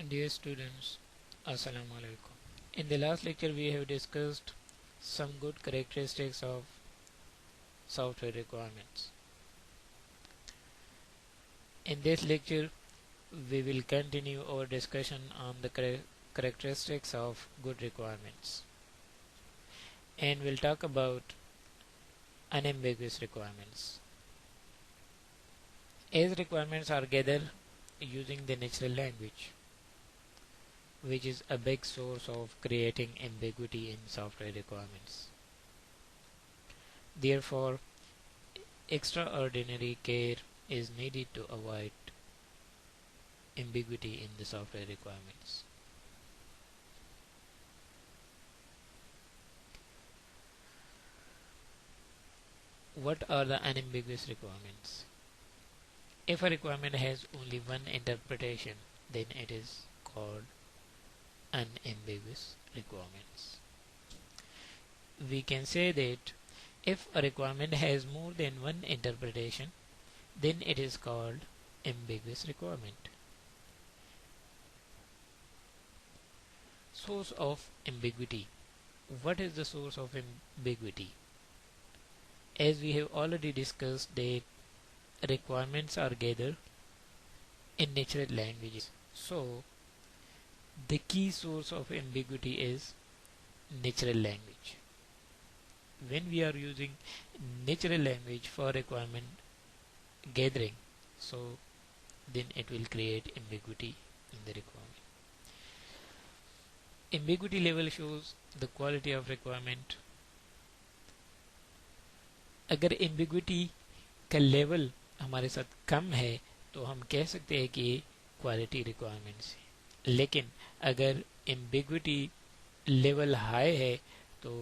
Dear students, Assalamu alaikum. In the last lecture we have discussed some good characteristics of software requirements. In this lecture we will continue our discussion on the characteristics of good requirements, and we'll talk about unambiguous requirements. As requirements are gathered using the natural language, which is a big source of creating ambiguity in software requirements. Therefore, extraordinary care is needed to avoid ambiguity in the software requirements. What are the unambiguous requirements? If a requirement has only one interpretation, then it is called unambiguous requirements. We can say that if a requirement has more than one interpretation, then it is called ambiguous requirement. Source of ambiguity. What is the source of ambiguity? As we have already discussed that requirements are gathered in natural languages. So the key source of ambiguity is natural language. When we are using natural language for requirement gathering, so then it will create ambiguity in the requirement. Ambiguity level shows the quality of requirement. अगर ambiguity का level हमारे साथ कम है तो हम कह सकते हैं कि क्वालिटी रिक्वायरमेंट्स है, लेकिन अगर ambiguity लेवल हाई है तो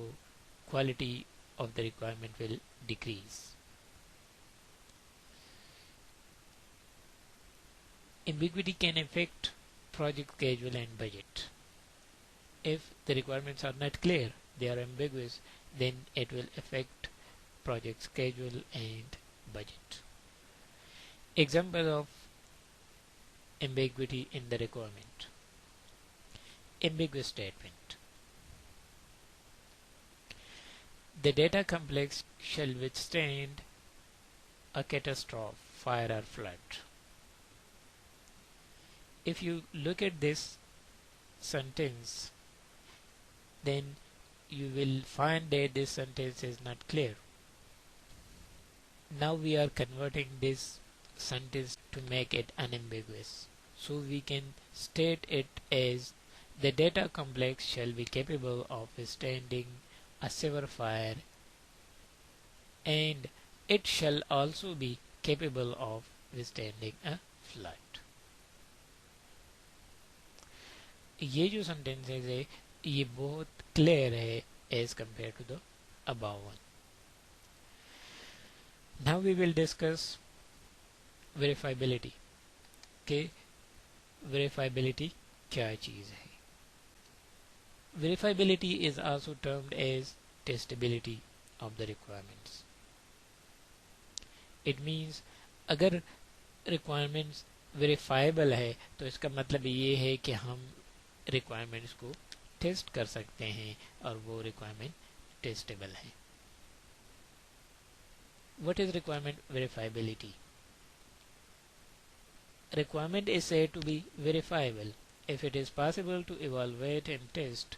quality of the requirement will decrease. Ambiguity can affect project schedule and budget. If the requirements are not clear, they are ambiguous, then it will affect project schedule and budget. Example of ambiguity in the requirement. Ambiguous statement. The data complex shall withstand a catastrophe, fire or flood. If you look at this sentence, then you will find that this sentence is not clear. Now we are converting this sentence to make it unambiguous. So we can state it as the data complex shall be capable of withstanding a severe fire, and it shall also be capable of withstanding a flood. ये जो sentences है ये बहुत clear है as compared to the above one. Now we will discuss verifiability. Okay, verifiability क्या चीज़ है? Verifiability is also termed as testability of the requirements. It means अगर requirements verifiable है तो इसका मतलब ये है कि हम requirements को टेस्ट कर सकते हैं और वो requirement testable है. What is requirement verifiability? Requirement is said to be verifiable if it is possible to evaluate and test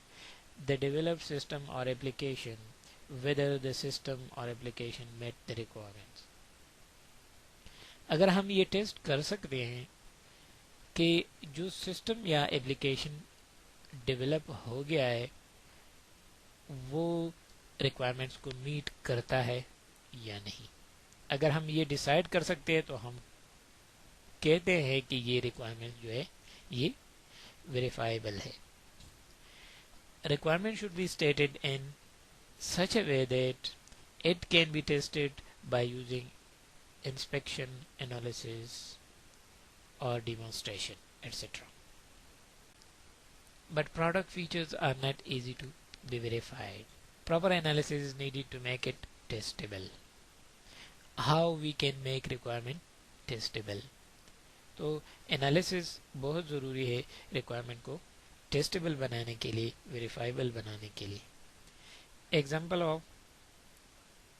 the developed system or application whether the system or application met the requirements. अगर हम ये test कर सकते हैं कि जो system या application develop हो गया है वो रिक्वायरमेंट्स को मीट करता है या नहीं, अगर हम ये डिसाइड कर सकते हैं तो हम कहते हैं कि ये रिक्वायरमेंट जो है ये वेरीफाइबल है. Requirement should be stated in such a way that it can be tested by using inspection, analysis or demonstration, etc. But product features are not easy to be verified. Proper analysis is needed to make it testable. How we can make requirement testable? तो analysis बहुत ज़रूरी है requirement को testable बनाने के लिए, verifiable बनाने के लिए. Example of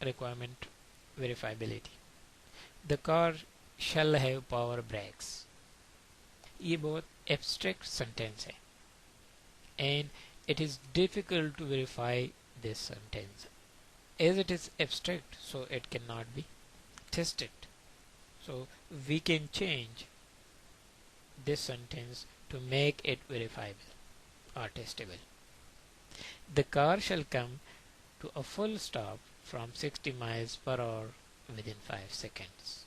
requirement verifiability. The car shall have power brakes. ये बहुत एब्स्ट्रैक्ट सेंटेंस है and it is difficult to verify this sentence. As it is abstract, so it cannot be tested. So we can change this sentence to make it verifiable or testable. The car shall come to a full stop from 60 miles per hour within 5 seconds.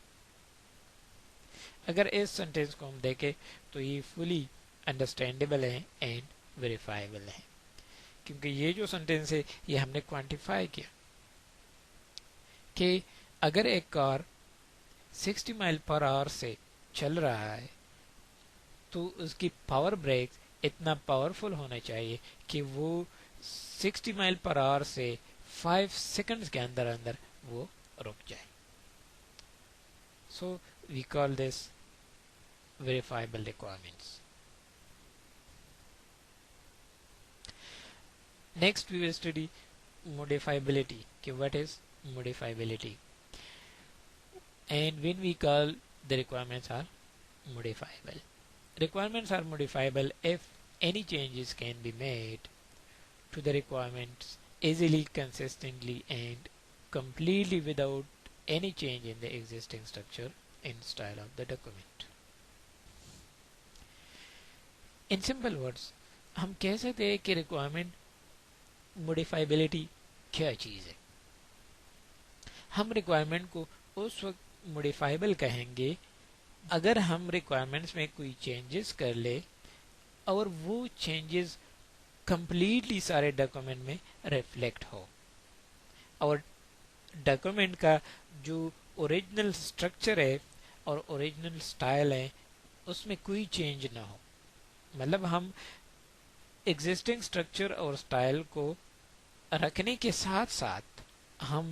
अगर इस sentence को हम देखें तो ये fully understandable है and verifiable है, क्योंकि ये जो सेंटेंस है ये हमने क्वांटिफाई किया कि अगर एक कार 60 माइल पर आवर से चल रहा है तो उसकी पावर ब्रेक इतना पावरफुल होना चाहिए कि वो 60 माइल पर आवर से 5 सेकंड्स के अंदर अंदर वो रुक जाए. So we call this verifiable requirements. Next we will study modifiability. Okay, what is modifiability? And when we call the requirements are modifiable. Requirements are modifiable if any changes can be made to the requirements easily, consistently and completely without any change in the existing structure and style of the document. In simple words हम कह सकते हैं कि requirement मॉडिफाइबिलिटी क्या चीज़ है. हम requirement को उस वक्त मॉडिफाइबल कहेंगे अगर हम रिक्वायरमेंट्स में कोई चेंजेस कर ले और वो चेंजेस कंप्लीटली सारे डॉक्यूमेंट में रिफ्लेक्ट हो और डॉक्यूमेंट का जो ओरिजिनल स्ट्रक्चर है और ओरिजिनल स्टाइल है उसमें कोई चेंज ना हो. मतलब हम एग्जिस्टिंग स्ट्रक्चर और स्टाइल को रखने के साथ साथ हम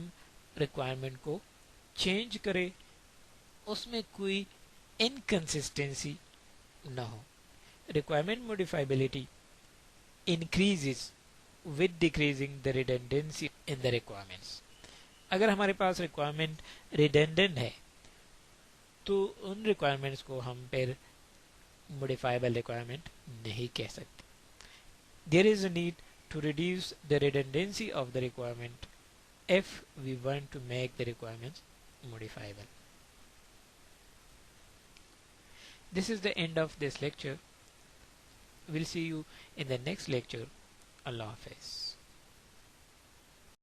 रिक्वायरमेंट को चेंज करें, उसमें कोई इनकंसिस्टेंसी ना हो. Requirement modifiability increases with decreasing the redundancy in the requirements. अगर हमारे पास रिक्वायरमेंट रिडंडेंट है तो उन रिक्वायरमेंट्स को हम फिर modifiable requirement नहीं कह सकते. There is a need to reduce the redundancy of the requirement if we want to make the requirements modifiable. This is the end of this lecture. We'll see you in the next lecture. Allah Hafiz.